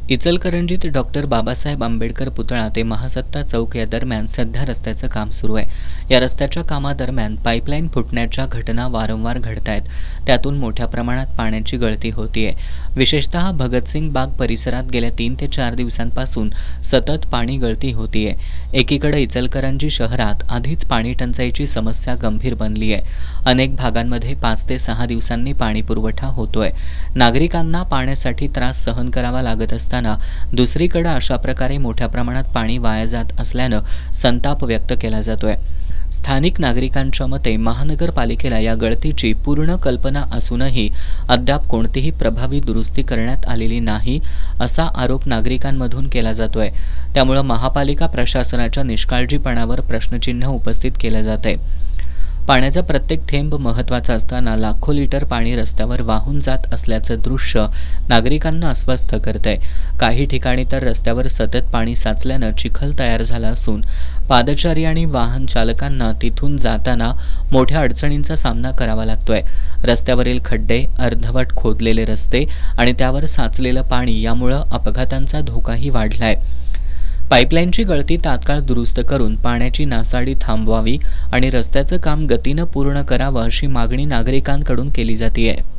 इचलकरंजीत डॉक्टर बाबासाहेब आंबेडकर पुतळा ते महासत्ता चौक या दरम्यान सध्या रस्त्याचं काम सुरू आहे। या रस्त्याच्या कामादरम्यान पाईपलाईन फुटण्याच्या घटना वारंवार घडत आहेत। त्यातून मोठ्या प्रमाणात पाण्याची गळती होतीये। विशेषतः भगतसिंग बाग परिसरात गेल्या 3 ते 4 दिवसांपासून सतत पाणी गळती होतीये। एकीकडे इचलकरंजी शहरात आधीच पाणी टंचाईची समस्या गंभीर बनली आहे। अनेक भागांमध्ये 5 ते 6 दिवसांनी पाणी पुरवठा होतोय। नागरिकांना पाण्यासाठी त्रास सहन करावा लागत असताना दुसरीकडे अशा प्रकारे मोठ्या प्रमाणात पाणी वाया जात असल्यानं संताप व्यक्त केला जातोय। स्थानिक नागरिकांच्या मते महानगरपालिकेला या गळतीची पूर्ण कल्पना असूनही अद्याप कोणतीही प्रभावी दुरुस्ती करण्यात आलेली नाही असा आरोप नागरिकांमधून केला जातोय। त्यामुळे महापालिका प्रशासनाच्या निष्काळजीपणावर प्रश्नचिन्ह उपस्थित केले जाते। पाण्याचा प्रत्येक थेंब महत्त्वाचा असताना लाखो लिटर पाणी रस्त्यावर वाहून जात असल्याचं दृश्य नागरिकांना अस्वस्थ करतंय। काही ठिकाणी तर रस्त्यावर सतत पाणी साचल्यानं चिखल तयार झाला असून पादचारी आणि वाहन चालकांना तिथून जाताना मोठ्या अडचणींचा सामना करावा लागतोय। रस्त्यावरील खड्डे, अर्धवट खोदलेले रस्ते आणि त्यावर साचलेलं पाणी यामुळे अपघातांचा धोकाही वाढलाय। पाईपलाईनची गळती तात्काळ दुरुस्त करून पाण्याची नासाडी थांबवावी आणि रस्त्याचं काम गतीनं पूर्ण करावं अशी मागणी नागरिकांकडून केली जाते आहे।